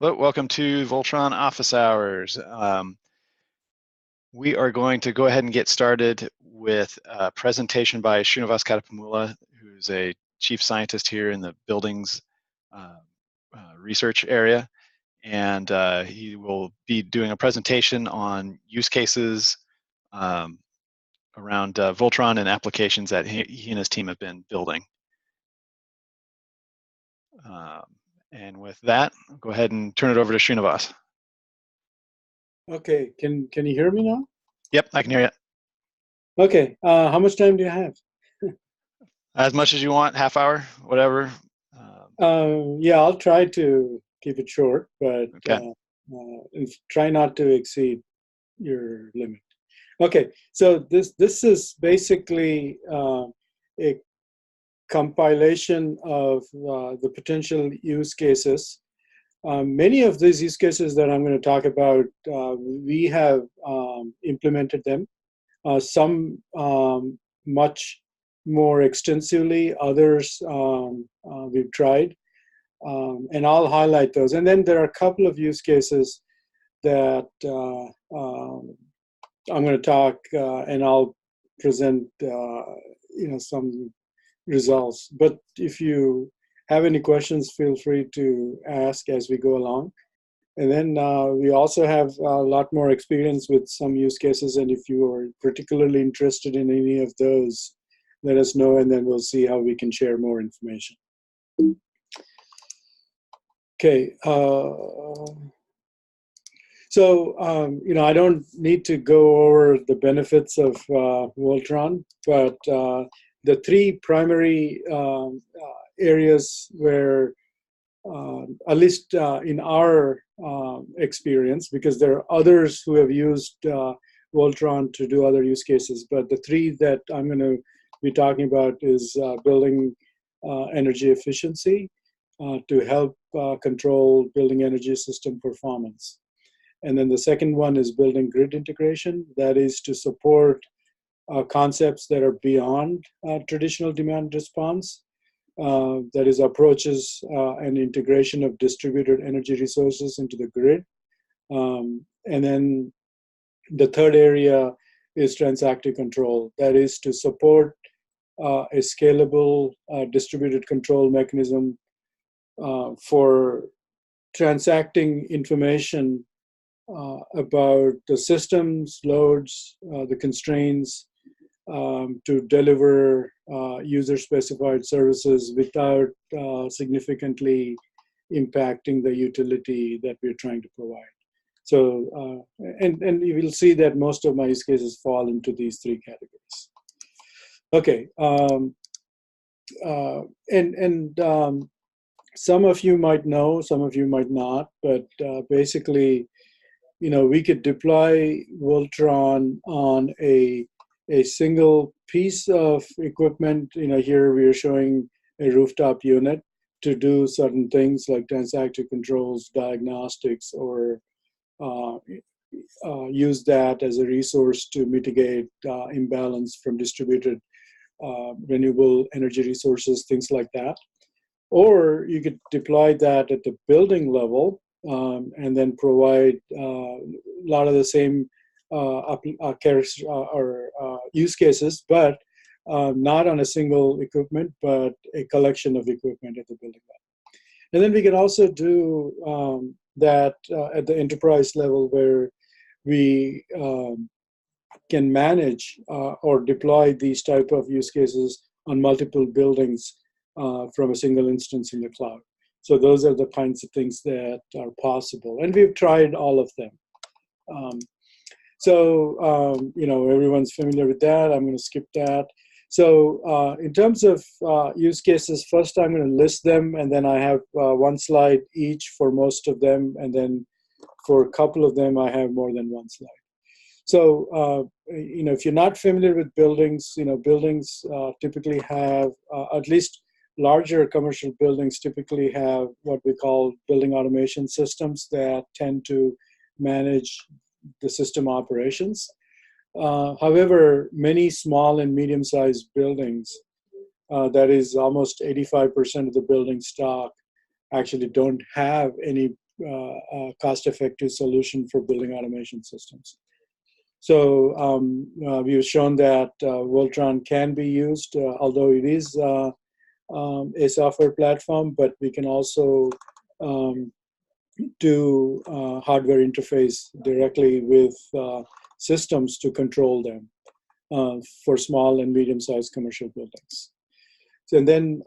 Hello, welcome to VOLTTRON Office Hours. We are going to go ahead and get started with a presentation by Srinivas Katipamula, who's a chief scientist here in the buildings research area. And he will be doing a presentation on use cases around VOLTTRON and applications that he and his team have been building. And with that, I'll go ahead and turn it over to Srinivas. Okay, can you hear me now? Yep, I can hear you. Okay, how much time do you have? As much as you want, half hour, whatever. Yeah, I'll try to keep it short, but okay. Try not to exceed your limit. Okay, so this is basically a compilation of the potential use cases. Many of these use cases that I'm going to talk about, we have implemented them. Some much more extensively, others we've tried. And I'll highlight those. And then there are a couple of use cases that I'm going to talk and I'll present some results. But if you have any questions, feel free to ask as we go along. And then we also have a lot more experience with some use cases. And if you are particularly interested in any of those, let us know, and then we'll see how we can share more information. Okay. I don't need to go over the benefits of VOLTTRON, but the three primary areas where, at least in our experience, because there are others who have used VOLTTRON to do other use cases, but the three that I'm going to be talking about is building energy efficiency to help control building energy system performance. And then the second one is building grid integration, that is to support concepts that are beyond traditional demand response. That is approaches and integration of distributed energy resources into the grid. And then the third area is transactive control. That is to support a scalable distributed control mechanism for transacting information about the systems, loads, the constraints, to deliver user-specified services without significantly impacting the utility that we're trying to provide. So, and you will see that most of my use cases fall into these three categories. Okay, some of you might know, some of you might not, but basically, we could deploy VOLTTRON on a single piece of equipment. Here we are showing a rooftop unit to do certain things like transactive controls, diagnostics, or use that as a resource to mitigate imbalance from distributed renewable energy resources, things like that. Or you could deploy that at the building level and then provide a lot of the same use cases, but not on a single equipment, but a collection of equipment at the building level. And then we can also do that at the enterprise level, where we can manage or deploy these type of use cases on multiple buildings from a single instance in the cloud. So those are the kinds of things that are possible. And we've tried all of them. Everyone's familiar with that. I'm going to skip that. So in terms of use cases, first I'm going to list them, and then I have one slide each for most of them. And then for a couple of them, I have more than one slide. So, if you're not familiar with buildings, buildings typically have, at least larger commercial buildings typically have what we call building automation systems that tend to manage the system operations. However, many small and medium-sized buildings, that is almost 85% of the building stock, actually don't have any cost-effective solution for building automation systems. So we've shown that VOLTTRON can be used, although it is a software platform, but we can also do hardware interface directly with systems to control them for small and medium-sized commercial buildings. So, and then,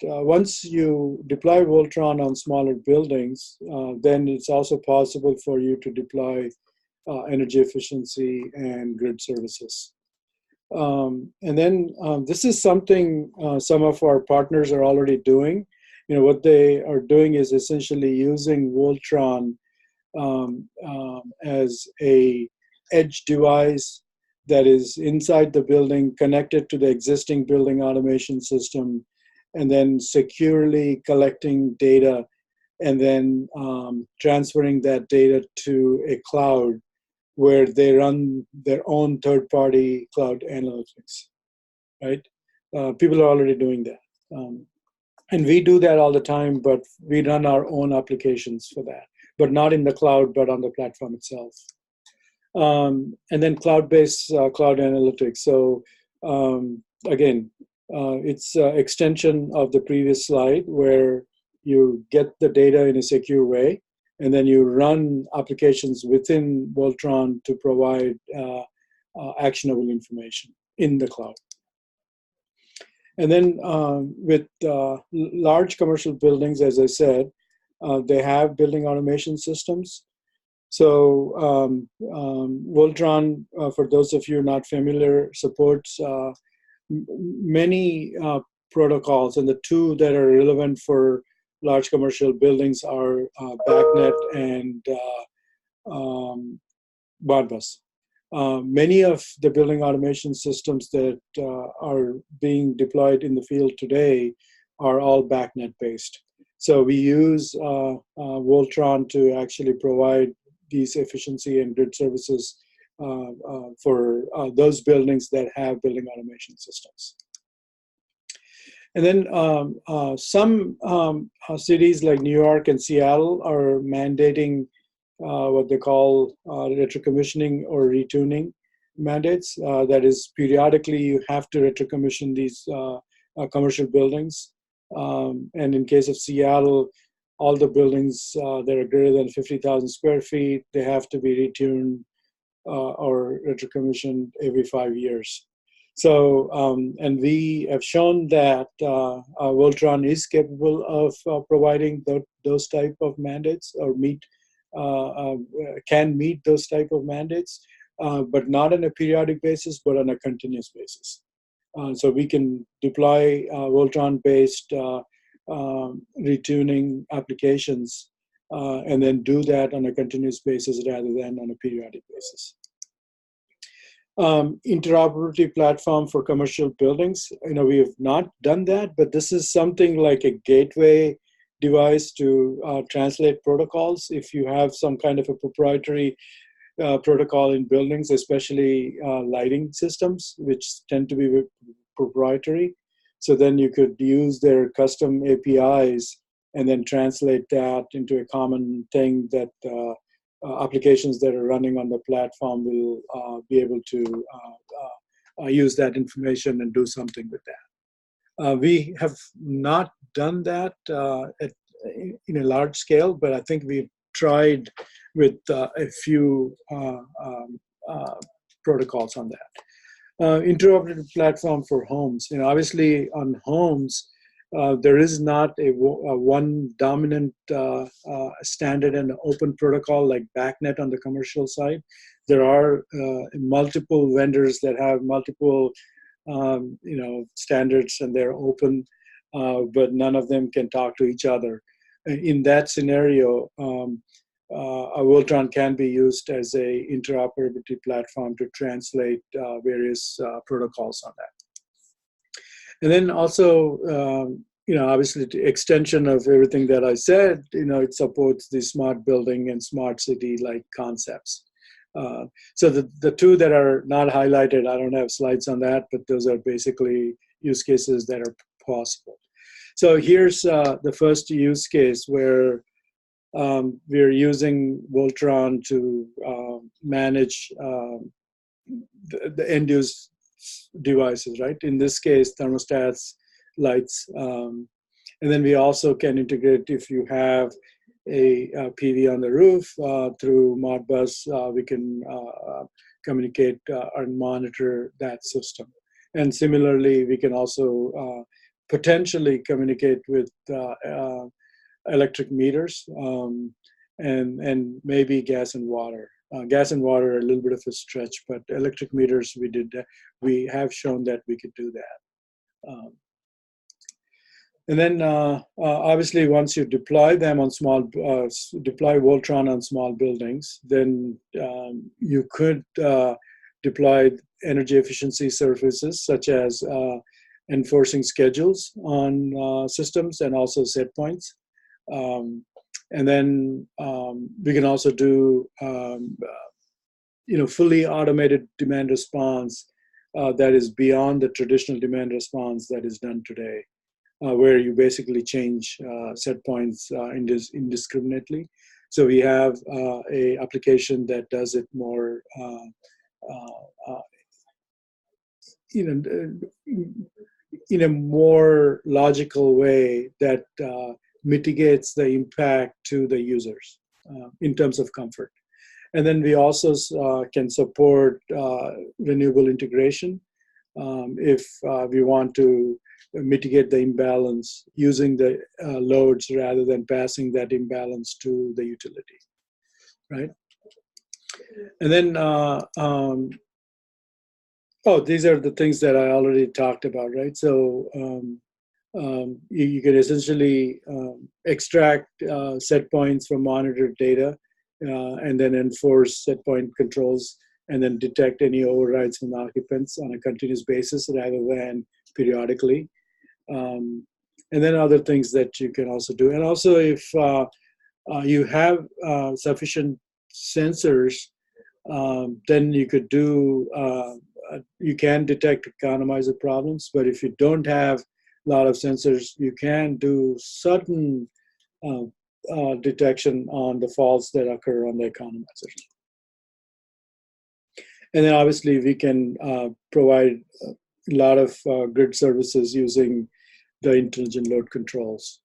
once you deploy VOLTTRON on smaller buildings, then it's also possible for you to deploy energy efficiency and grid services. And then this is something some of our partners are already doing. What they are doing is essentially using VOLTTRON as a edge device that is inside the building, connected to the existing building automation system, and then securely collecting data, and then transferring that data to a cloud where they run their own third-party cloud analytics, right? People are already doing that. And we do that all the time, but we run our own applications for that, but not in the cloud, but on the platform itself. And then cloud-based cloud analytics. So again, it's an extension of the previous slide where you get the data in a secure way, and then you run applications within VOLTTRON to provide actionable information in the cloud. And then with large commercial buildings, as I said, they have building automation systems. So VOLTTRON, for those of you not familiar, supports many protocols, and the two that are relevant for large commercial buildings are BACnet and Modbus. Many of the building automation systems that are being deployed in the field today are all BACnet based. So we use VOLTTRON to actually provide these efficiency and grid services for those buildings that have building automation systems. And then some cities like New York and Seattle are mandating what they call retrocommissioning or retuning mandates. That is, periodically you have to retrocommission these commercial buildings. And in case of Seattle, all the buildings that are greater than 50,000 square feet, they have to be retuned or retrocommissioned every 5 years. So, and we have shown that VOLTTRON is capable of providing those type of mandates, or can meet those type of mandates, but not on a periodic basis, but on a continuous basis. So we can deploy VOLTTRON-based retuning applications and then do that on a continuous basis rather than on a periodic basis. Interoperability platform for commercial buildings. We have not done that, but this is something like a gateway device to translate protocols. If you have some kind of a proprietary protocol in buildings, especially lighting systems, which tend to be proprietary, so then you could use their custom APIs and then translate that into a common thing that applications that are running on the platform will be able to use that information and do something with that. We have not done that in a large scale, but I think we've tried with a few protocols on that. Interoperable platform for homes. Obviously on homes, there is not a one dominant standard and open protocol like BACnet on the commercial side. There are multiple vendors that have multiple standards, and they're open, but none of them can talk to each other. In that scenario, a VOLTTRON can be used as a interoperability platform to translate various protocols on that. And then also, obviously the extension of everything that I said, it supports the smart building and smart city like concepts. So the two that are not highlighted, I don't have slides on that, but those are basically use cases that are possible. So here's the first use case where we're using VOLTTRON to manage the end-use devices, right? In this case, thermostats, lights, and then we also can integrate if you have a PV on the roof through Modbus. We can communicate and monitor that system. And similarly, we can also potentially communicate with electric meters and maybe gas and water. Gas and water are a little bit of a stretch, but electric meters we have shown that we could do that. And then obviously once you deploy them on deploy VOLTTRON on small buildings, then you could deploy energy efficiency services such as enforcing schedules on systems and also set points. And then we can also do fully automated demand response that is beyond the traditional demand response that is done today. Where you basically change set points indiscriminately. So we have a application that does it more, in a more logical way that mitigates the impact to the users in terms of comfort. And then we also can support renewable integration if we want to mitigate the imbalance using the loads rather than passing that imbalance to the utility, right? And then, these are the things that I already talked about, right? So you can essentially extract set points from monitored data and then enforce set point controls and then detect any overrides from the occupants on a continuous basis rather than periodically. And then other things that you can also do. And also if you have sufficient sensors, then you could do, you can detect economizer problems, but if you don't have a lot of sensors, you can do certain detection on the faults that occur on the economizers. And then obviously we can provide a lot of grid services using the intelligent load controls.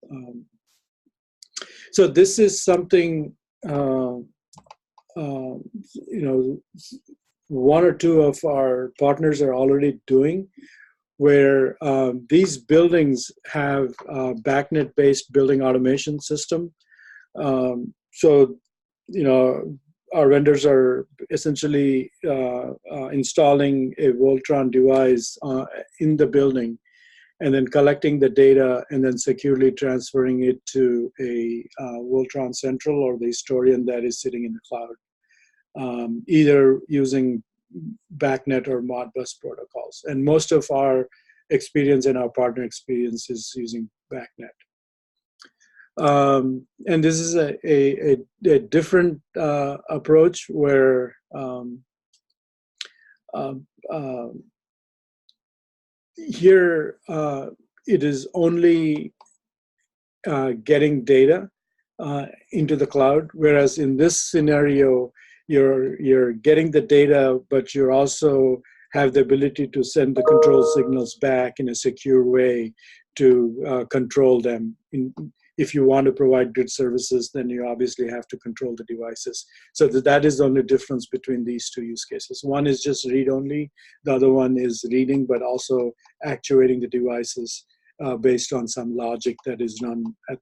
So this is something, one or two of our partners are already doing, where these buildings have a BACnet-based building automation system. So, our vendors are essentially installing a VOLTTRON device in the building and then collecting the data and then securely transferring it to a VOLTTRON Central or the historian that is sitting in the cloud, either using BACnet or Modbus protocols. And most of our experience and our partner experience is using BACnet. And this is a different approach where here it is only getting data into the cloud, whereas in this scenario, you're getting the data, but you also have the ability to send the control signals back in a secure way to control them. If you want to provide grid services, then you obviously have to control the devices. So that is the only difference between these two use cases. One is just read-only. The other one is reading, but also actuating the devices based on some logic that is run at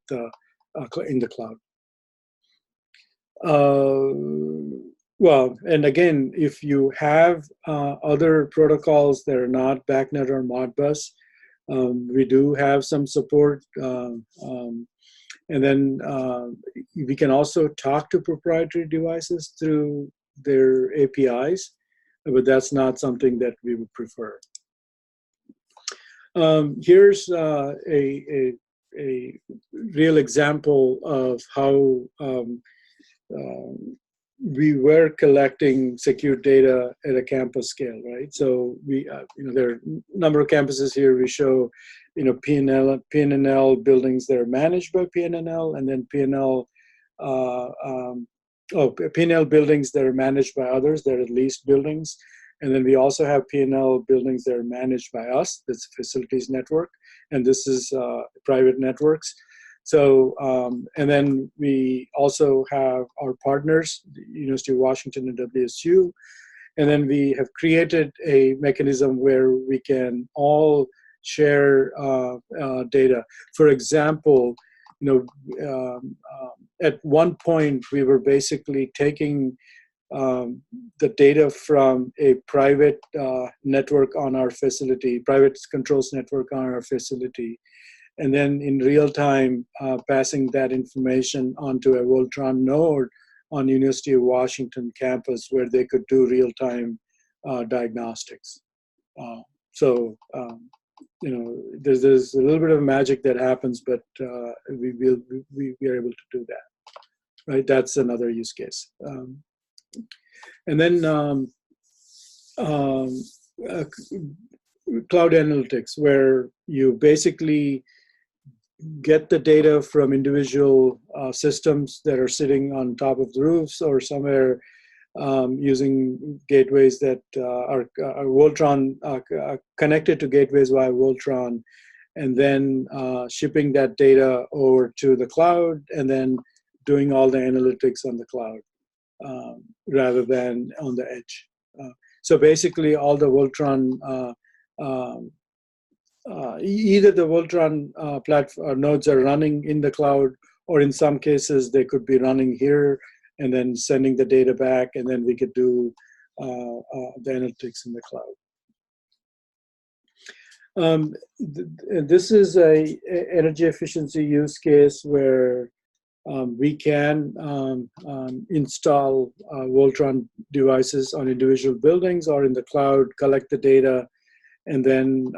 in the cloud. Well, and again, if you have other protocols that are not BACnet or Modbus, we do have some support. And then we can also talk to proprietary devices through their APIs, but that's not something that we would prefer. Here's a real example of how we were collecting secure data at a campus scale, right? So we, there are a number of campuses here. We show, PNNL buildings that are managed by PNNL, and then PNNL PNNL buildings that are managed by others, that are leased buildings. And then we also have PNNL buildings that are managed by us. That's a facilities network. And this is private networks. So, and then we also have our partners, the University of Washington and WSU. And then we have created a mechanism where we can all share data. For example, at one point we were basically taking the data from a private network on our facility, private controls network on our facility, and then in real time passing that information onto a VOLTTRON node on University of Washington campus where they could do real time diagnostics. There's a little bit of magic that happens, but we are able to do that. Right, that's another use case. And then cloud analytics, where you basically get the data from individual systems that are sitting on top of the roofs or somewhere using gateways that are VOLTTRON, connected to gateways via VOLTTRON, and then shipping that data over to the cloud and then doing all the analytics on the cloud rather than on the edge. So basically all the VOLTTRON, either the VOLTTRON platform nodes are running in the cloud, or in some cases they could be running here and then sending the data back, and then we could do the analytics in the cloud. This is a energy efficiency use case where we can install VOLTTRON devices on individual buildings or in the cloud, collect the data, and then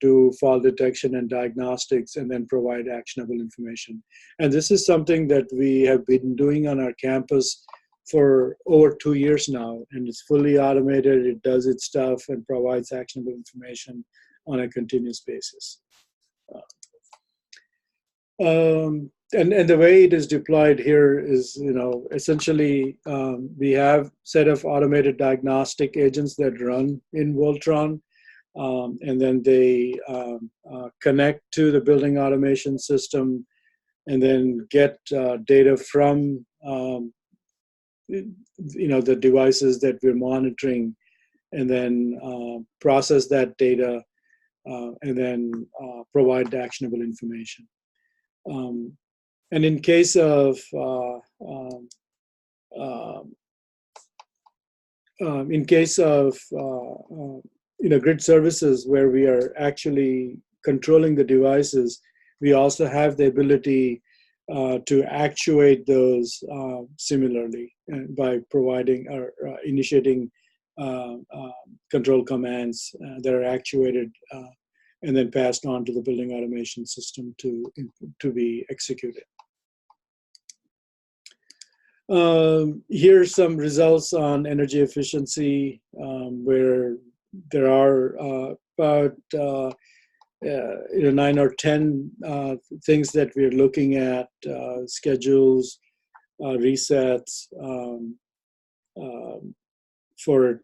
do fault detection and diagnostics, and then provide actionable information. And this is something that we have been doing on our campus for over 2 years now, and it's fully automated. It does its stuff and provides actionable information on a continuous basis. And the way it is deployed here is, essentially we have a set of automated diagnostic agents that run in VOLTTRON, and then they connect to the building automation system, and then get data from the devices that we're monitoring, and then process that data, and then provide the actionable information. And in case of grid services where we are actually controlling the devices, we also have the ability to actuate those similarly by providing or initiating control commands that are actuated and then passed on to the building automation system to be executed. Here's some results on energy efficiency, where there are about 9 or 10 things that we're looking at: schedules, resets, for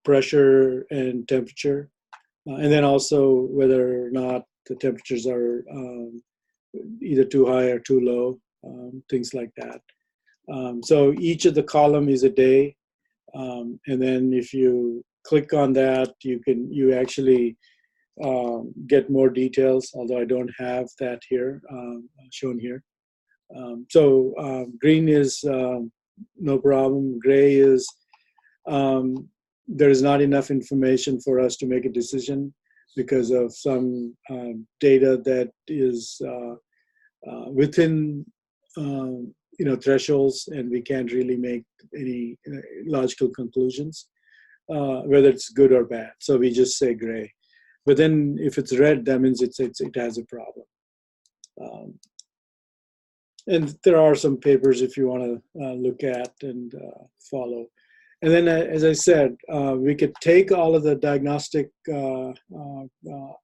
pressure and temperature, and then also whether or not the temperatures are either too high or too low, things like that. So each of the column is a day, and then if you click on that, you actually get more details, although I don't have that here shown here. So green is no problem. Gray is there is not enough information for us to make a decision because of some data that is within thresholds, and we can't really make any logical conclusions whether it's good or bad. So we just say gray. But then if it's red, that means it has a problem. And there are some papers if you want to look at and follow. And then, as I said, we could take all of the diagnostic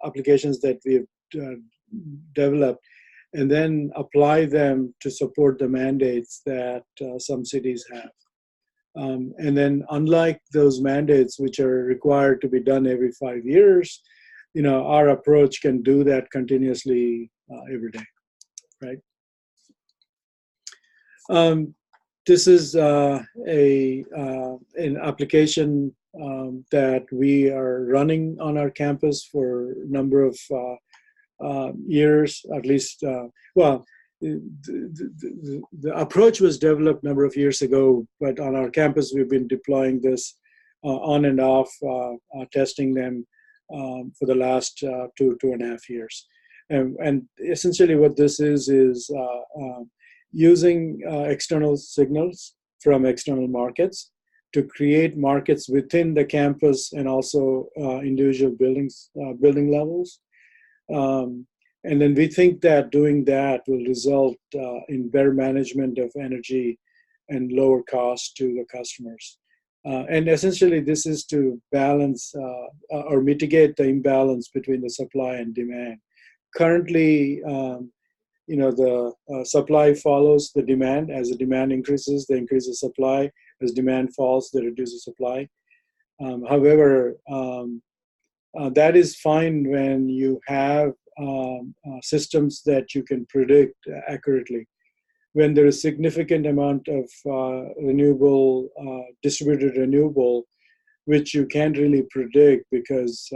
applications that we've developed and then apply them to support the mandates that some cities have. And then unlike those mandates, which are required to be done every 5 years, our approach can do that continuously every day, right? This is an application that we are running on our campus for a number of years, at least. The approach was developed a number of years ago, but on our campus we've been deploying this on and off, testing them for the last 2.5 years. And essentially what this is using external signals from external markets to create markets within the campus and also individual building levels. And then we think that doing that will result in better management of energy and lower cost to the customers. And essentially this is to balance or mitigate the imbalance between the supply and demand. Currently, the supply follows the demand. As the demand increases, they increase the supply. As demand falls, they reduce the supply. However, that is fine when you have systems that you can predict accurately. When there is significant amount of distributed renewable, which you can't really predict because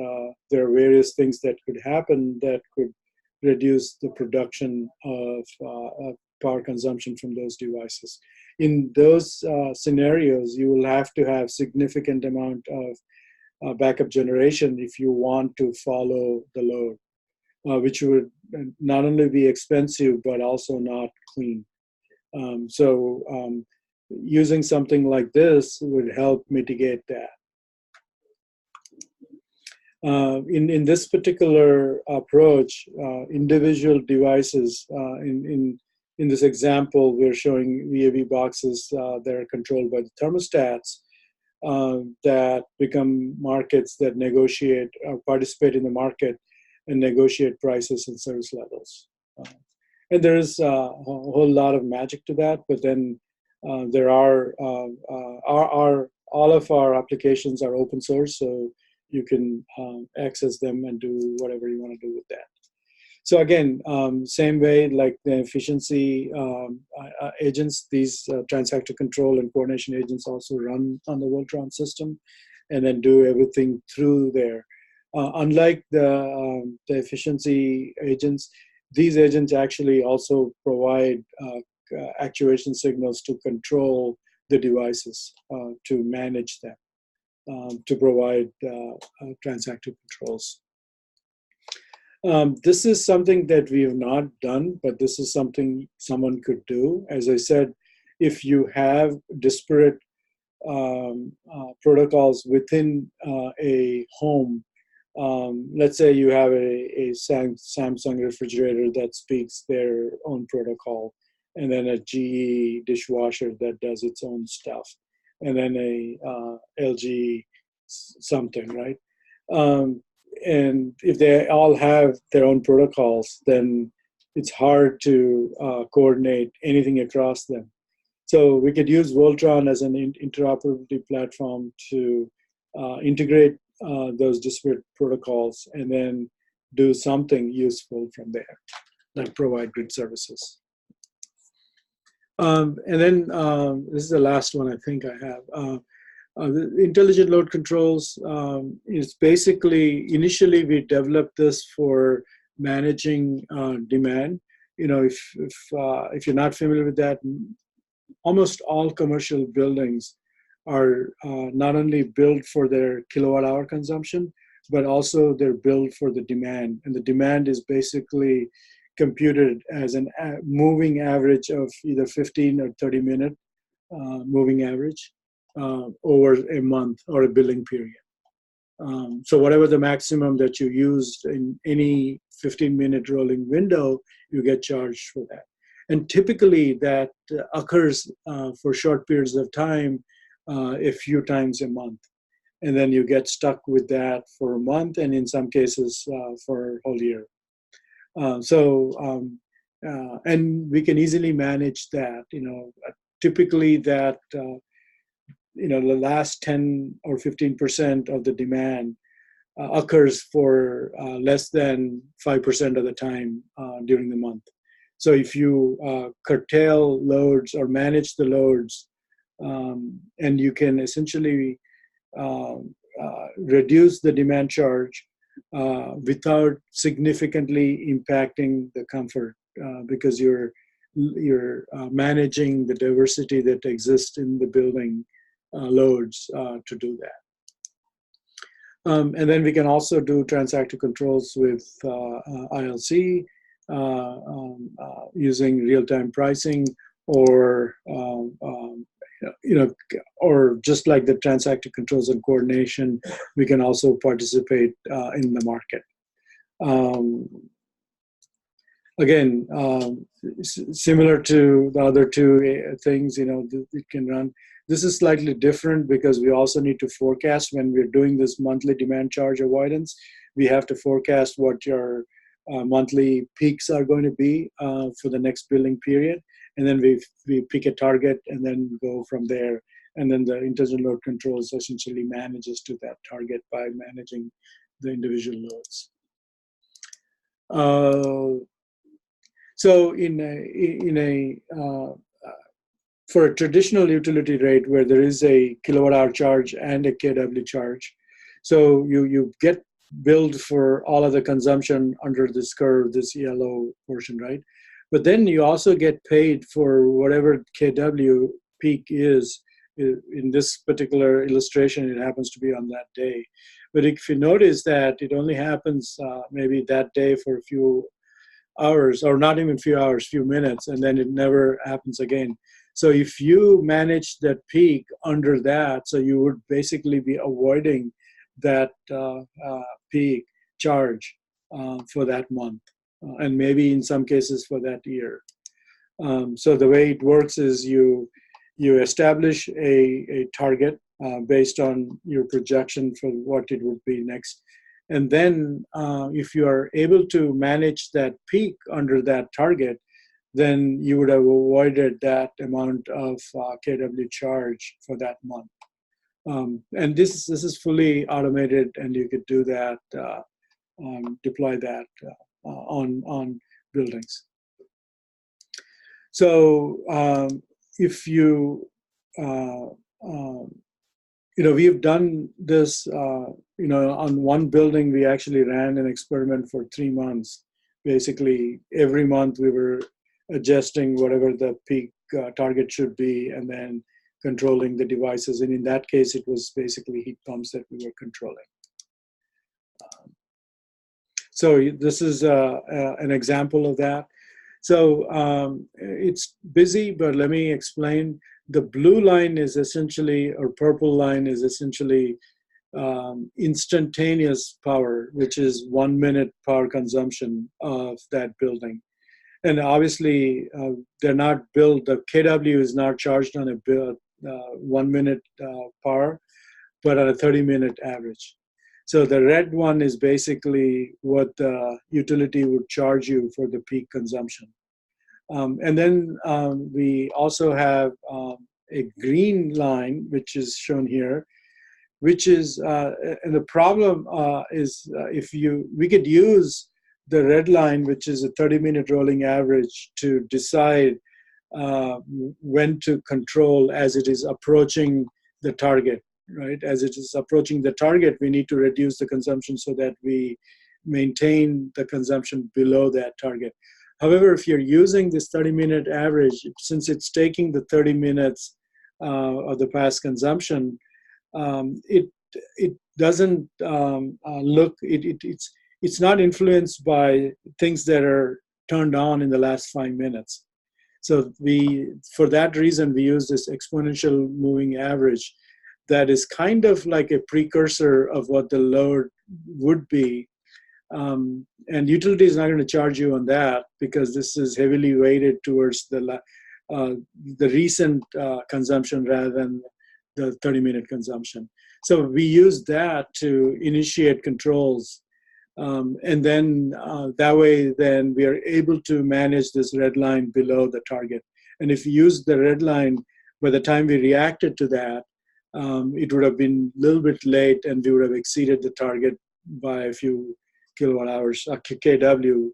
there are various things that could happen that could reduce the production of power consumption from those devices. In those scenarios, you will have to have significant amount of backup generation if you want to follow the load, which would not only be expensive, but also not clean. Using something like this would help mitigate that. In this particular approach, individual devices, in this example, we're showing VAV boxes that are controlled by the thermostats that become markets that negotiate or participate in the market and negotiate prices and service levels. And there is a whole lot of magic to that, but then there are all of our applications are open source, so you can access them and do whatever you want to do with that. So again, same way like the efficiency agents, these transactor control and coordination agents also run on the VOLTTRON system and then do everything through there. Unlike the efficiency agents, these agents actually also provide actuation signals to control the devices, to manage them, to provide transactor controls. This is something that we have not done, but this is something someone could do. As I said, if you have disparate protocols within a home, let's say you have a Samsung refrigerator that speaks their own protocol, and then a GE dishwasher that does its own stuff, and then a LG something, right? And if they all have their own protocols, then it's hard to coordinate anything across them. So we could use VOLTTRON as an interoperability platform to integrate those disparate protocols and then do something useful from there, like provide grid services. And then this is the last one I think I have. The intelligent load controls is basically, initially we developed this for managing demand. If you're not familiar with that, almost all commercial buildings are not only built for their kilowatt hour consumption, but also they're built for the demand. And the demand is basically computed as a moving average of either 15 or 30 minute moving average over a month or a billing period. So whatever the maximum that you used in any 15-minute rolling window, you get charged for that. And typically that occurs for short periods of time, a few times a month. And then you get stuck with that for a month, and in some cases for a whole year. and we can easily manage that. Typically that the last 10 or 15% of the demand occurs for less than 5% of the time during the month. So if you curtail loads or manage the loads, and you can essentially reduce the demand charge without significantly impacting the comfort, because you're managing the diversity that exists in the building loads to do that. And then we can also do transactive controls with ILC using real-time pricing, or or just like the transactive controls and coordination, we can also participate in the market. Again, similar to the other two things, it can run. This is slightly different because we also need to forecast when we're doing this monthly demand charge avoidance. We have to forecast what your monthly peaks are going to be for the next billing period. And then we pick a target and then go from there. And then the intelligent load controls essentially manages to that target by managing the individual loads. So for a traditional utility rate where there is a kilowatt hour charge and a kW charge, so you get billed for all of the consumption under this curve, this yellow portion, right? But then you also get paid for whatever kW peak is. In this particular illustration, it happens to be on that day. But if you notice that it only happens maybe that day for a few hours, or not even few hours, few minutes, and then it never happens again. So if you manage that peak under that, so you would basically be avoiding that peak charge for that month, and maybe in some cases for that year. So the way it works is you establish a target based on your projection for what it would be next. And then if you are able to manage that peak under that target, then you would have avoided that amount of kW charge for that month. And this is fully automated, and you could do that, deploy that on buildings. So if you, we've done this, on one building, we actually ran an experiment for 3 months. Basically, every month we were adjusting whatever the peak target should be, and then controlling the devices. And in that case, it was basically heat pumps that we were controlling. So this is an example of that. So it's busy, but let me explain. The blue line is essentially, or purple line is essentially instantaneous power, which is 1 minute power consumption of that building. And obviously, they're not billed, the kW is not charged on a 1 minute power, but on a 30-minute average. So the red one is basically what the utility would charge you for the peak consumption. And then we also have a green line, which is shown here, which is, and the problem is we could use the red line, which is a 30-minute rolling average, to decide when to control as it is approaching the target, right? As it is approaching the target, we need to reduce the consumption so that we maintain the consumption below that target. However, if you're using this 30-minute average, since it's taking the 30 minutes of the past consumption, it doesn't look, it's not influenced by things that are turned on in the last 5 minutes. So for that reason, we use this exponential moving average that is kind of like a precursor of what the load would be. And utility is not going to charge you on that because this is heavily weighted towards the recent consumption rather than the 30-minute consumption. So we use that to initiate controls And then that way, then we are able to manage this red line below the target. And if you use the red line, by the time we reacted to that, it would have been a little bit late and we would have exceeded the target by a few kilowatt hours, kW.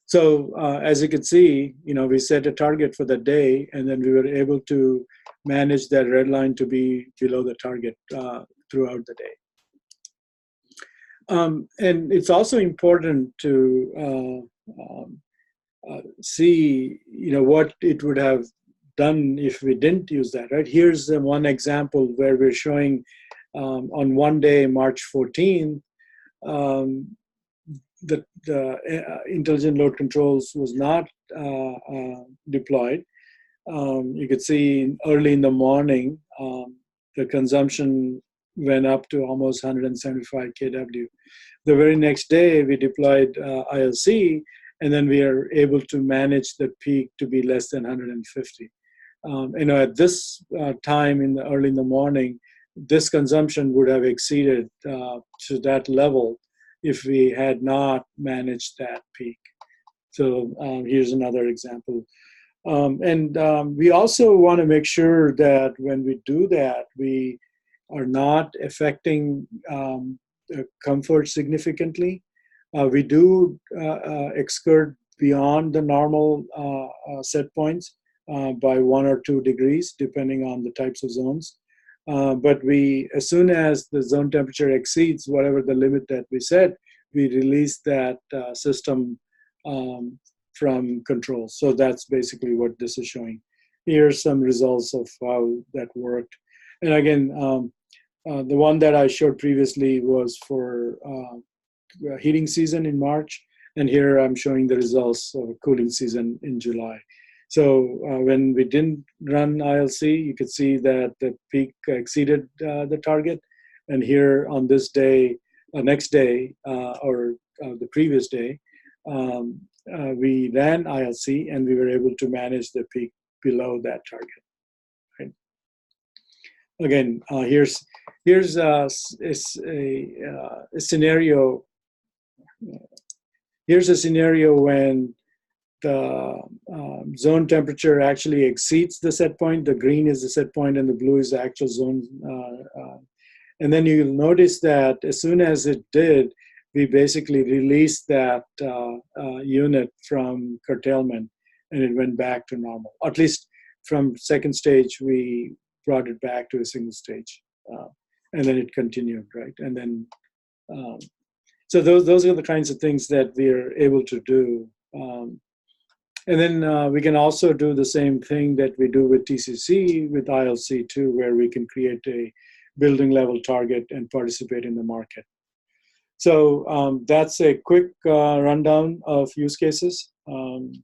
So as you can see, we set a target for the day, and then we were able to manage that red line to be below the target throughout the day. And it's also important to see, what it would have done if we didn't use that, right? Here's one example where we're showing on one day, March 14th, the intelligent load controls was not deployed. You could see early in the morning, the consumption went up to almost 175 kW. The very next day, we deployed ILC, and then we are able to manage the peak to be less than 150. At this time early in the morning, this consumption would have exceeded to that level if we had not managed that peak. So here's another example. We also want to make sure that when we do that, we are not affecting comfort significantly. We do excurd beyond the normal set points by 1 or 2 degrees, depending on the types of zones. But as soon as the zone temperature exceeds whatever the limit that we set, we release that system from control. So that's basically what this is showing. Here's some results of how that worked. And again, the one that I showed previously was for heating season in March. And here I'm showing the results of cooling season in July. So when we didn't run ILC, you could see that the peak exceeded the target. And here on this day, next day, or the previous day, we ran ILC and we were able to manage the peak below that target. Right? Again, here's a scenario. Here's a scenario when the zone temperature actually exceeds the set point. The green is the set point and the blue is the actual zone. And then you'll notice that as soon as it did, we basically released that unit from curtailment and it went back to normal. At least from second stage, we brought it back to a single stage. And then it continued, right? And then, so those are the kinds of things that we are able to do. And then we can also do the same thing that we do with TCC, with ILC too, where we can create a building level target and participate in the market. So that's a quick rundown of use cases. And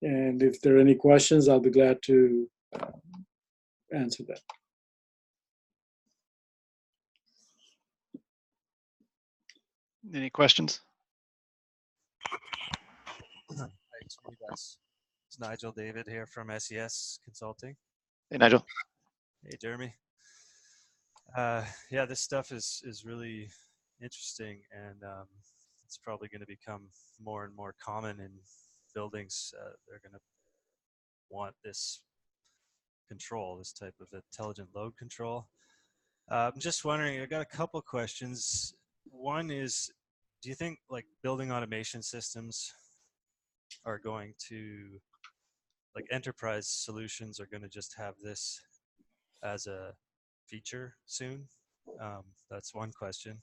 if there are any questions, I'll be glad to answer that. Any questions? Hi, Srinivas. It's Nigel David here from SES Consulting. Hey, Nigel. Hey, Jeremy. Yeah, this stuff is really interesting, and it's probably going to become more and more common in buildings. They're going to want this control, this type of intelligent load control. I'm just wondering, I got a couple questions. One is, do you think like building automation systems are going to, like enterprise solutions are going to just have this as a feature soon? That's one question.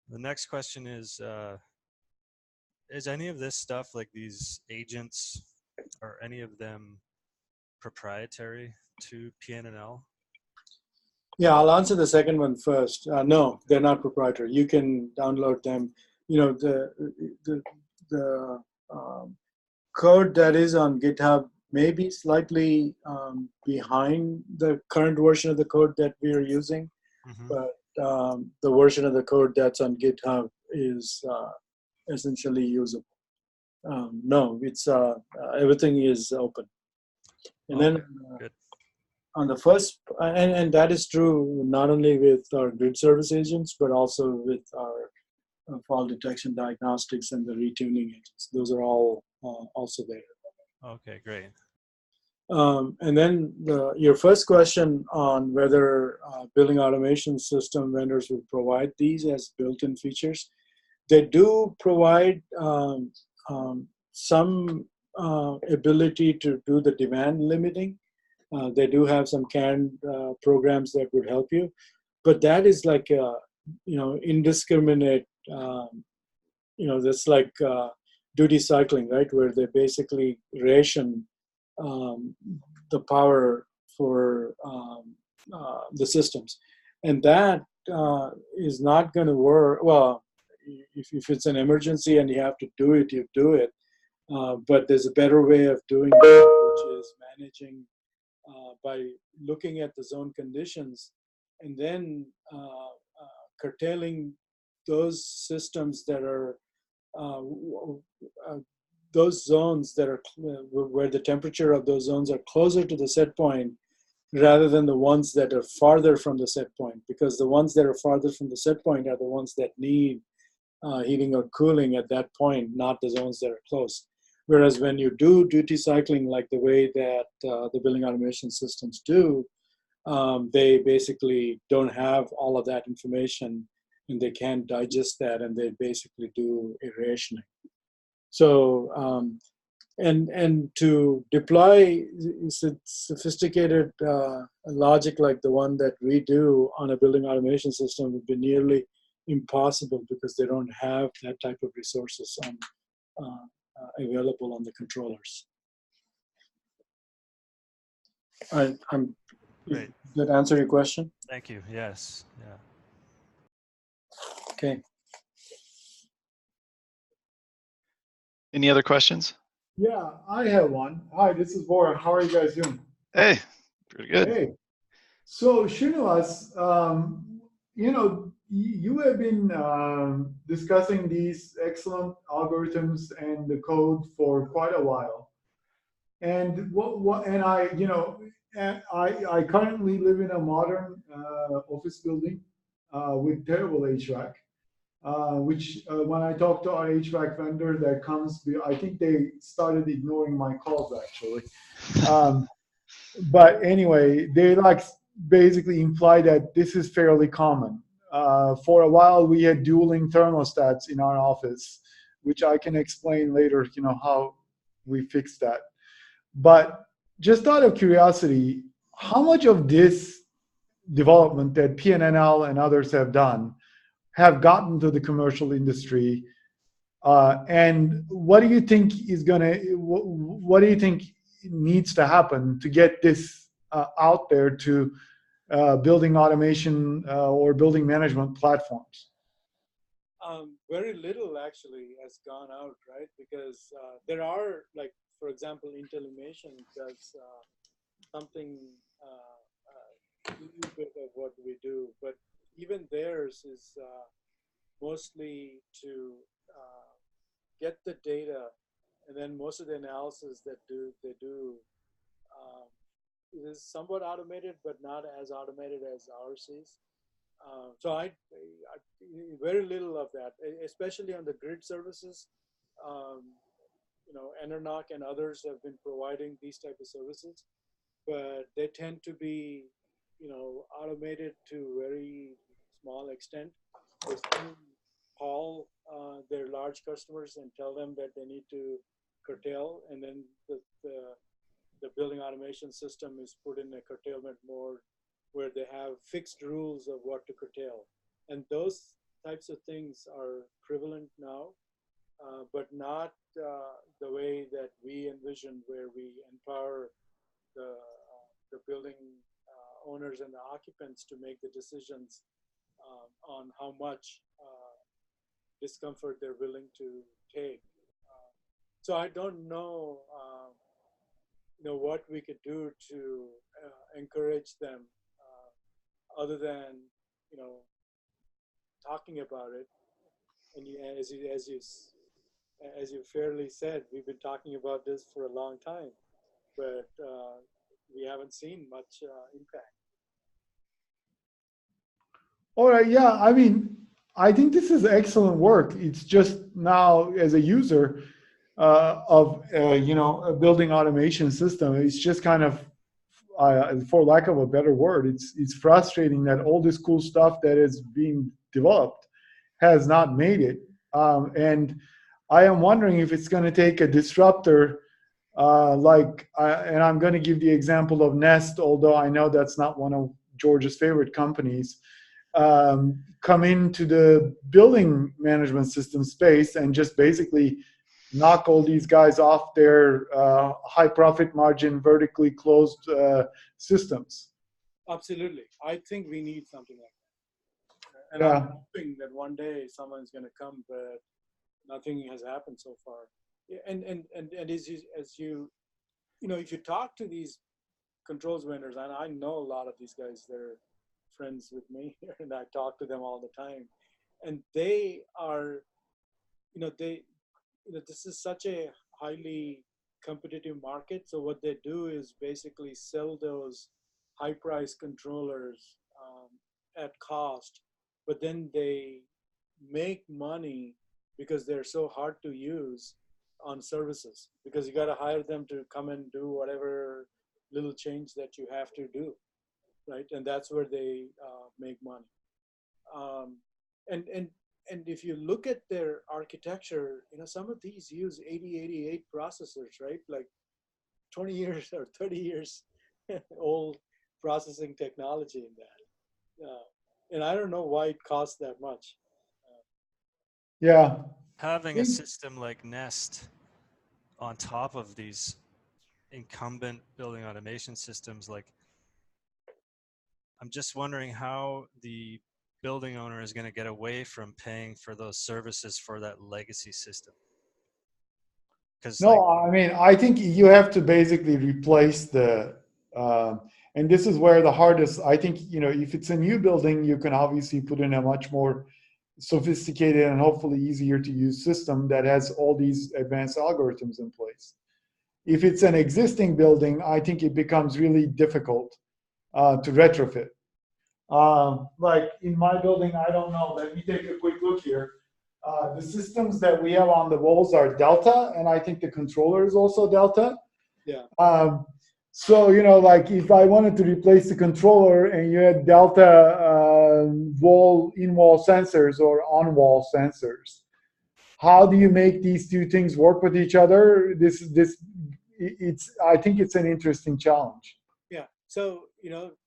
The next question is any of this stuff, like these agents, are any of them proprietary to PNNL? Yeah, I'll answer the second one first. No, they're not proprietary. You can download them. The code that is on GitHub may be slightly behind the current version of the code that we are using, but the version of the code that's on GitHub is essentially usable. No, it's everything is open. And then good. on the first, and that is true not only with our grid service agents, but also with our fault detection diagnostics and the retuning agents. Those are all also there. Okay, great. And then your first question on whether building automation system vendors will provide these as built-in features. They do provide some ability to do the demand limiting. They do have some canned programs that would help you, but that is like a, indiscriminate. That's like duty cycling, right? Where they basically ration the power for the systems, and that is not going to work. Well, if it's an emergency and you have to do it, you do it. But there's a better way of doing it, which is managing by looking at the zone conditions and then curtailing those systems that are those zones that are where the temperature of those zones are closer to the set point rather than the ones that are farther from the set point, because the ones that are farther from the set point are the ones that need heating or cooling at that point, not the zones that are close. Whereas when you do duty cycling like the way that the building automation systems do, they basically don't have all of that information and they can't digest that, and they basically do a rationing. So, and to deploy sophisticated logic like the one that we do on a building automation system would be nearly impossible because they don't have that type of resources available on the controllers. I'm Great. Did that answer your question? Thank you. Yes. Yeah. Okay. Any other questions? Yeah, I have one. Hi, this is Bora. How are you guys doing? Hey, pretty good. Hey. So, Srinivas, you have been discussing these excellent algorithms and the code for quite a while. And and I currently live in a modern office building with terrible HVAC. Which when I talk to our HVAC vendor that comes, I think they started ignoring my calls actually. But anyway, they like basically imply that this is fairly common. For a while, we had dueling thermostats in our office, which I can explain later, how we fixed that. But just out of curiosity, how much of this development that PNNL and others have done have gotten to the commercial industry, and what do you think is what do you think needs to happen to get this out there to building automation or building management platforms? Very little actually has gone out, right? Because there are, like, for example, Intellimation does something a little bit of what we do, but even theirs is mostly to get the data, and then most of the analysis that they do is somewhat automated, but not as automated as ours is. So I very little of that, especially on the grid services. Enernoc and others have been providing these type of services, but they tend to be, automated to very small extent. They still call their large customers and tell them that they need to curtail, and then the building automation system is put in a curtailment mode where they have fixed rules of what to curtail. And those types of things are prevalent now, but not the way that we envisioned, where we empower the building owners and the occupants to make the decisions on how much discomfort they're willing to take. So I don't know, what we could do to encourage them, other than, talking about it. And as you fairly said, we've been talking about this for a long time. But we haven't seen much impact. All right, yeah. I mean, I think this is excellent work. It's just now, as a user of a building automation system, it's just kind of, for lack of a better word, it's frustrating that all this cool stuff that is being developed has not made it. And I am wondering if it's going to take a disruptor and I'm going to give the example of Nest, although I know that's not one of George's favorite companies, come into the building management system space and just basically knock all these guys off their high profit margin, vertically closed systems. Absolutely. I think we need something like that. And Yeah. I'm hoping that one day someone's going to come, but nothing has happened so far. Yeah, and as you if you talk to these controls vendors, and I know a lot of these guys, they're friends with me, and I talk to them all the time, and they are, this is such a highly competitive market. So what they do is basically sell those high price controllers at cost, but then they make money because they're so hard to use on services, because you got to hire them to come and do whatever little change that you have to do, right? And that's where they make money. And if you look at their architecture, some of these use 8088 processors, right? Like 20 years or 30 years old processing technology in that. And I don't know why it costs that much. Yeah. Having a system like Nest on top of these incumbent building automation systems, like, I'm just wondering how the building owner is going to get away from paying for those services for that legacy system. No, I mean, I think you have to basically replace and this is where the hardest, I think, if it's a new building, you can obviously put in a much more sophisticated and hopefully easier to use system that has all these advanced algorithms in place. If it's an existing building, I think it becomes really difficult to retrofit. Like in my building, I don't know, let me take a quick look here. The systems that we have on the walls are Delta, and I think the controller is also Delta. Yeah. So, like if I wanted to replace the controller and you had Delta in-wall sensors or on-wall sensors, how do you make these two things work with each other? I think it's an interesting challenge. Yeah. So,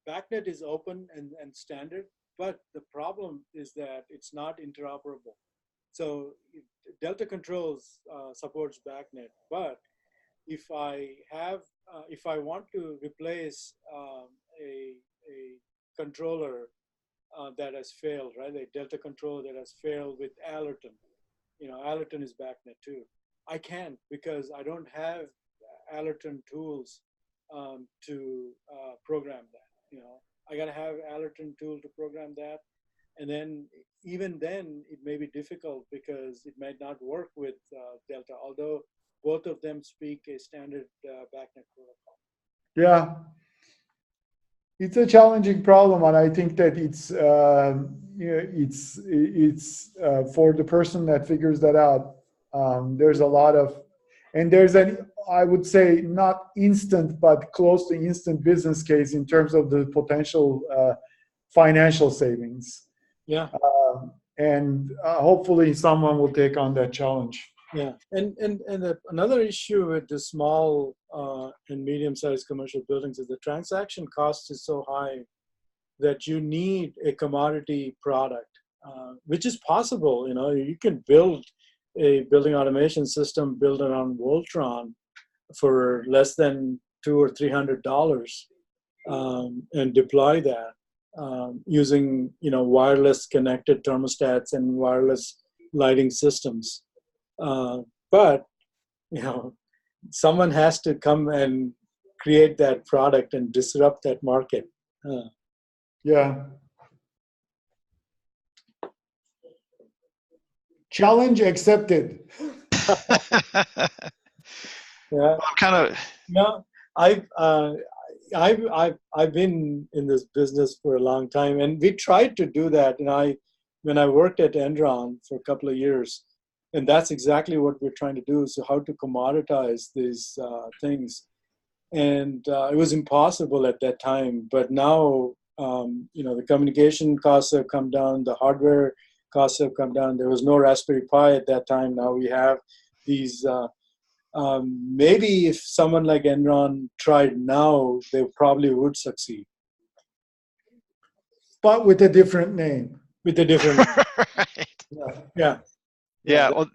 BACnet is open and standard, but the problem is that it's not interoperable. So Delta Controls supports BACnet, but if I want to replace a controller that has failed, right? A Delta controller that has failed with Allerton, Allerton is BACnet too. I can't, because I don't have Allerton tools to program that. I got to have Allerton tool to program that. And then even then, it may be difficult because it might not work with Delta, although both of them speak a standard BACnet protocol. Yeah, it's a challenging problem, and I think that it's for the person that figures that out. There's a lot of, and there's I would say not instant, but close to instant business case in terms of the potential financial savings. Yeah. And hopefully someone will take on that challenge. Yeah, and another issue with the small and medium-sized commercial buildings is the transaction cost is so high that you need a commodity product, which is possible. You can build a building automation system built around VOLTTRON for less than $200 or $300 and deploy that using wireless connected thermostats and wireless lighting systems. But someone has to come and create that product and disrupt that market. Yeah. Challenge accepted. Yeah. I'm kind of. No, I've been in this business for a long time, and we tried to do that. And when I worked at Enron for a couple of years, and that's exactly what we're trying to do. So how to commoditize these things, and it was impossible at that time. But now, the communication costs have come down, the hardware costs have come down. There was no Raspberry Pi at that time. Now we have these. Maybe if someone like Enron tried now, they probably would succeed. But with a different name. With a different. Right. Yeah. Well,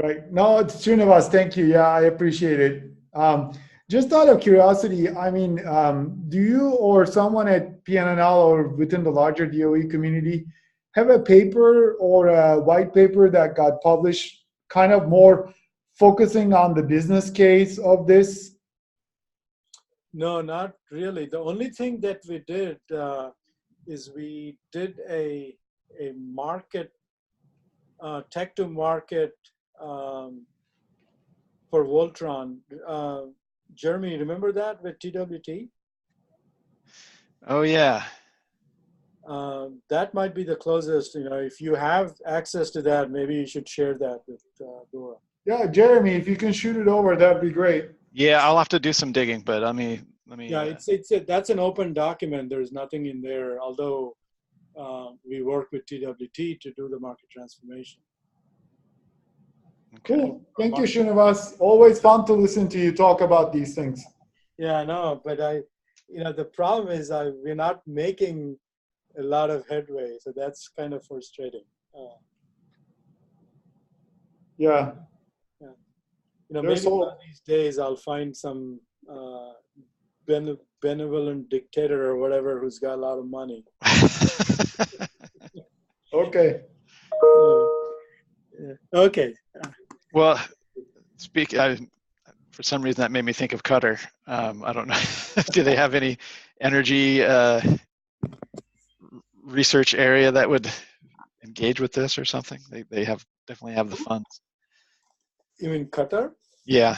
Right. No, it's Srinivas. Thank you. Yeah, I appreciate it. Just out of curiosity, I mean, do you or someone at PNNL or within the larger DOE community have a paper or a white paper that got published kind of more focusing on the business case of this? No, not really. The only thing that we did is we did a market, tech to market for VOLTTRON. Jeremy, remember that with TWT? oh yeah. That might be the closest. If you have access to that, maybe you should share that with Dora. Yeah, Jeremy, if you can shoot it over, that'd be great. Yeah, I'll have to do some digging, but let me. Yeah, that's an open document. There's nothing in there, although we work with TWT to do the market transformation. Okay. Cool. Thank you, Srinivas. Always fun to listen to you talk about these things. Yeah, I know, but the problem is we're not making a lot of headway, so that's kind of frustrating. Yeah. Maybe one of these days I'll find some benevolent dictator or whatever who's got a lot of money. Okay. Okay. Well, for some reason that made me think of Qatar. I don't know. Do they have any energy research area that would engage with this or something? They definitely have the funds. You mean Qatar? Yeah.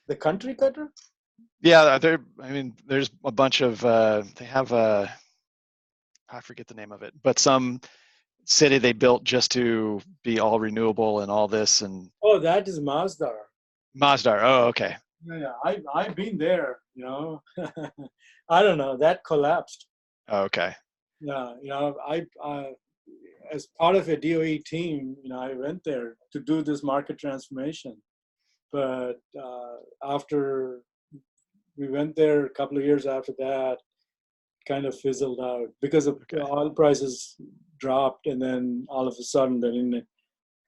The country Qatar? Yeah, there's a bunch of they have I forget the name of it, but some city they built just to be all renewable and all this and. Oh, that is Masdar. Masdar. Oh, okay. Yeah, I've been there. I don't know. That collapsed. Oh, okay. Yeah, I as part of a DOE team, I went there to do this market transformation, but after we went there a couple of years after that, kind of fizzled out because of oil prices dropped, and then all of a sudden,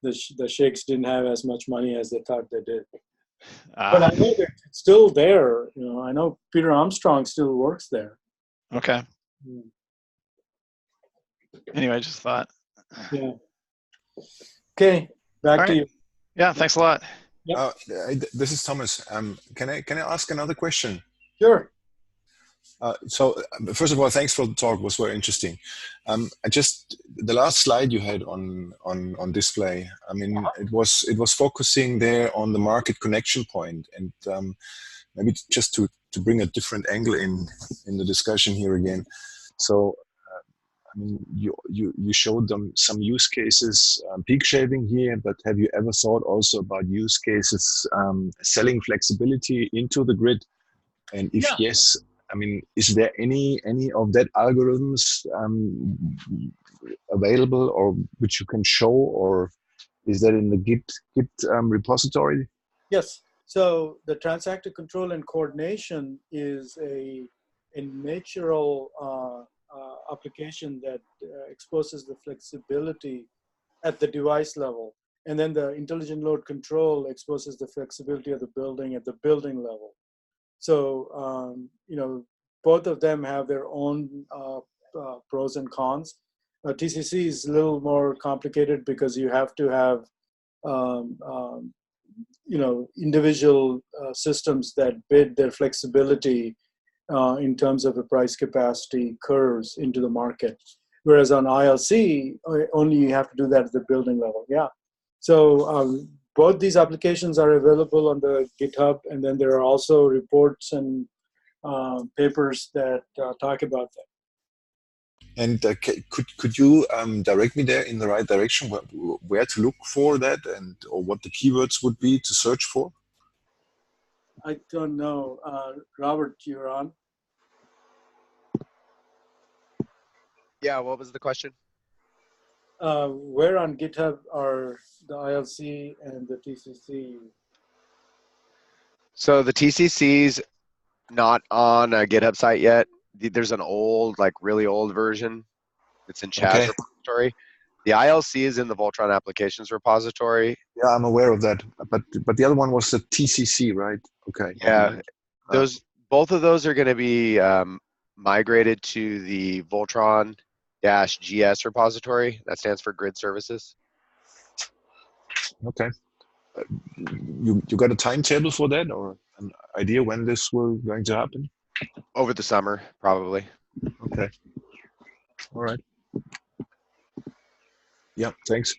the sheikhs didn't have as much money as they thought they did. But I know they're still there. I know Peter Armstrong still works there. Okay. Anyway, I just thought. Yeah. Okay, back to you. Yeah, thanks a lot. Yep. This is Thomas. Can I ask another question? Sure. So first of all, thanks for the talk. It was very interesting. The last slide you had on display. I mean, it was focusing there on the market connection point, and maybe just to bring a different angle in the discussion here again. So, I mean, you showed them some use cases, peak shaving here, but have you ever thought also about use cases selling flexibility into the grid? And if yes, I mean, is there any of that algorithms available or which you can show, or is that in the Git repository? Yes. So the transactor control and coordination is a natural application that exposes the flexibility at the device level. And then the intelligent load control exposes the flexibility of the building at the building level. So, both of them have their own pros and cons. TCC is a little more complicated because you have to have, individual systems that bid their flexibility in terms of the price capacity curves into the market. Whereas on ILC, only you have to do that at the building level. Yeah. So both these applications are available on the GitHub, and then there are also reports and papers that talk about that. And could you direct me there in the right direction, where to look for that, and or what the keywords would be to search for? I don't know. Robert, you're on. Yeah, what was the question? Where on GitHub are the ILC and the TCC? So the TCC's not on a GitHub site yet. There's an old, like really old version that's in Chad's Okay. repository. The ILC is in the VOLTTRON applications repository. Yeah, I'm aware of that. But the other one was the TCC, right? Okay. Yeah, both of those are going to be migrated to the VOLTTRON-GS repository. That stands for Grid Services. Okay. You got a timetable for that, or an idea when this will going to happen? Over the summer, probably. Okay. All right. Yeah. Thanks.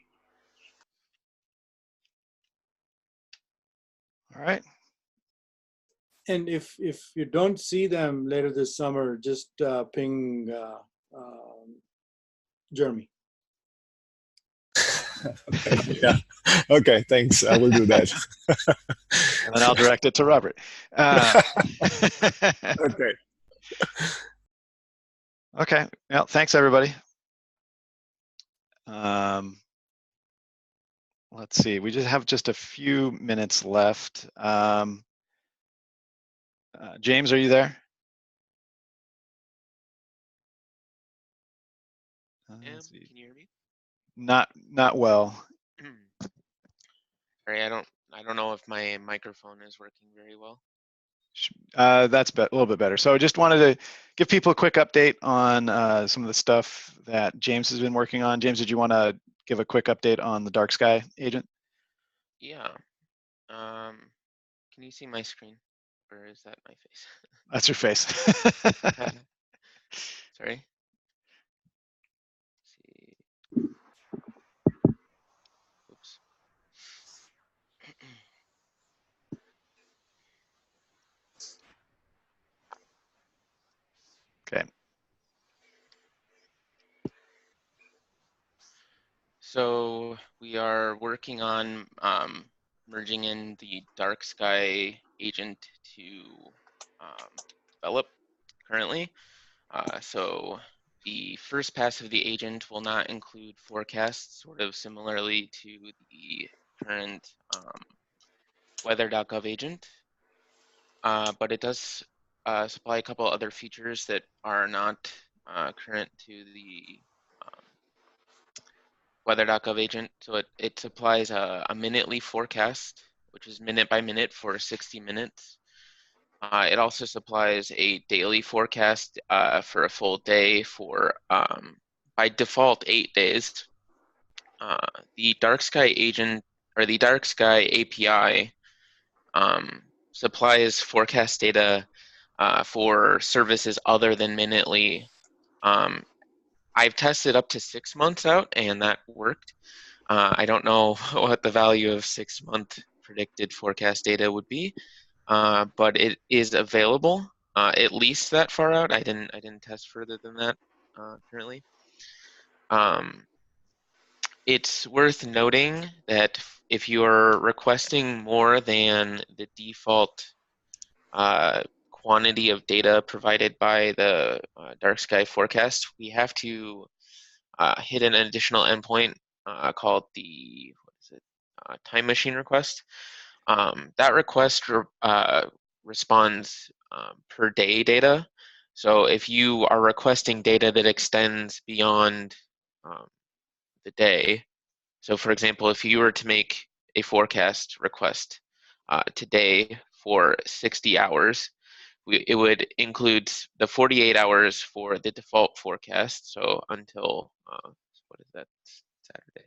All right. And if you don't see them later this summer, just ping Jeremy. Okay. Yeah. Okay. Thanks. I will do that. And then I'll direct it to Robert. Okay. Okay. Well, thanks everybody. Let's see. We just have a few minutes left. James, are you there? Can you hear me? Not well. Sorry, I don't know if my microphone is working very well. That's a little bit better. So I just wanted to give people a quick update on some of the stuff that James has been working on. James, did you want to give a quick update on the dark sky agent? Yeah. Can you see my screen, or is that my face? That's your face. Sorry. Let's see. Oops. Okay. So we are working on merging in the dark sky agent to develop currently. So the first pass of the agent will not include forecasts, sort of similarly to the current weather.gov agent, but it does supply a couple other features that are not current to the weather.gov agent. So it supplies a minutely forecast, which is minute by minute for 60 minutes. It also supplies a daily forecast for a full day for, by default, 8 days. The dark sky agent, or the dark sky API, supplies forecast data for services other than minutely. I've tested up to 6 months out, and that worked. I don't know what the value of 6-month predicted forecast data would be, but it is available at least that far out. I didn't test further than that currently. It's worth noting that if you are requesting more than the default quantity of data provided by the dark sky forecast, we have to hit an additional endpoint called the time machine request. That request responds per day data. So if you are requesting data that extends beyond the day, so for example, if you were to make a forecast request today for 60 hours, it would include the 48 hours for the default forecast, so until, what is that, Saturday?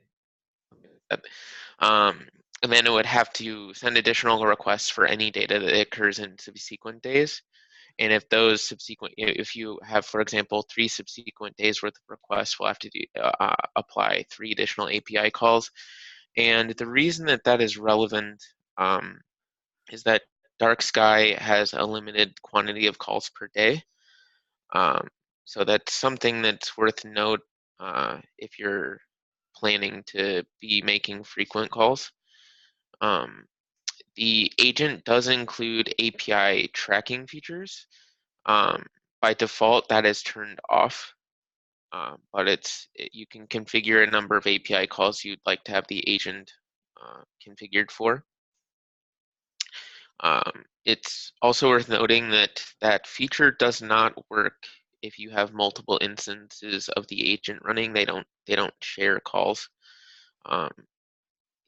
And then it would have to send additional requests for any data that occurs in subsequent days. And if those subsequent, if you have, for example, 3 subsequent days worth of requests, we'll have to apply 3 additional API calls And the reason that that is relevant is that dark sky has a limited quantity of calls per day. So that's something that's worth note if you're planning to be making frequent calls. The agent does include API tracking features. By default, that is turned off, but you can configure a number of API calls you'd like to have the agent configured for. It's also worth noting that that feature does not work if you have multiple instances of the agent running. They don't share calls.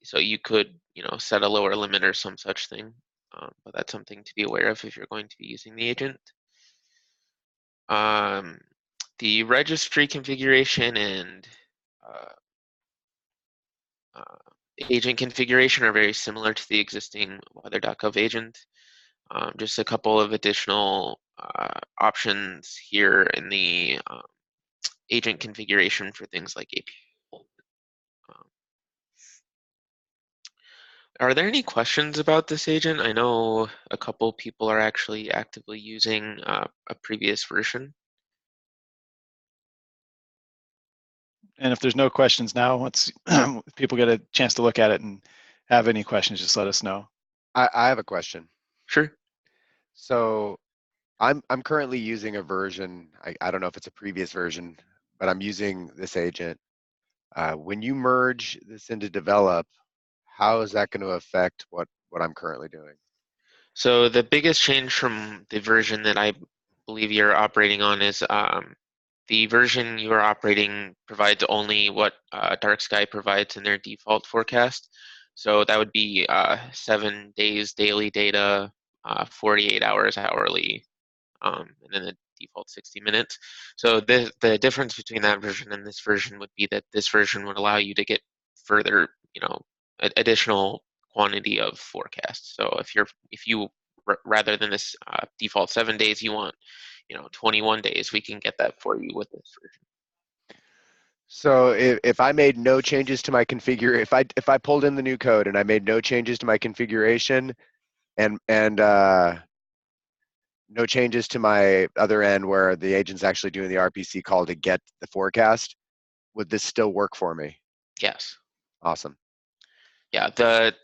So you could set a lower limit or some such thing, but that's something to be aware of if you're going to be using the agent. The registry configuration and agent configuration are very similar to the existing weather.gov agent. Just a couple of additional options here in the agent configuration for things like API. Are there any questions about this agent? I know a couple people are actually actively using a previous version. And if there's no questions now, once people get a chance to look at it and have any questions, just let us know. I have a question. Sure. So I'm currently using a version. I don't know if it's a previous version, but I'm using this agent. When you merge this into develop, how is that going to affect what I'm currently doing? So the biggest change from the version that I believe you're operating on is the version you are operating provides only what Dark Sky provides in their default forecast. So that would be 7 days daily data, 48 hours hourly, and then the default 60 minutes. So the difference between that version and this version would be that this version would allow you to get further, additional quantity of forecasts. So if you rather than this default 7 days, you want 21 days, we can get that for you with this version. So if I made no changes to my if I pulled in the new code and I made no changes to my configuration and no changes to my other end where the agent's actually doing the RPC call to get the forecast, would this still work for me? Yes. Awesome. Yeah. The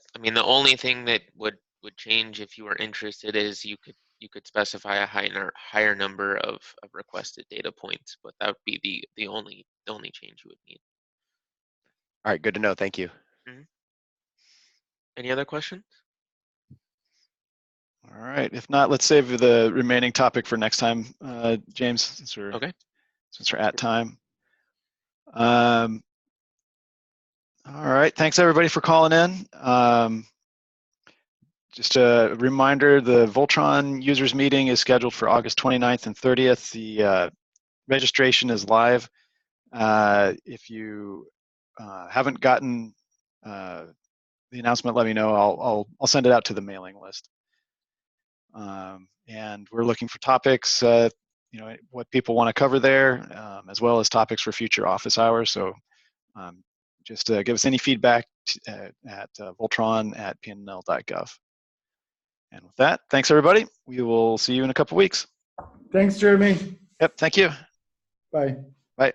only thing that would change if you were interested is you could specify a higher number of requested data points, but that would be the only change you would need. All right, good to know. Thank you. Mm-hmm. Any other questions? All right. If not, let's save the remaining topic for next time, James, since we're at time. All right. Thanks everybody for calling in. Just a reminder, the VOLTTRON users meeting is scheduled for August 29th and 30th. The registration is live. If you haven't gotten the announcement, let me know. I'll send it out to the mailing list. And we're looking for topics, what people want to cover there, as well as topics for future office hours. So just give us any feedback at volttron@pnnl.gov. And with that, thanks everybody. We will see you in a couple weeks. Thanks, Jeremy. Yep, thank you. Bye. Bye.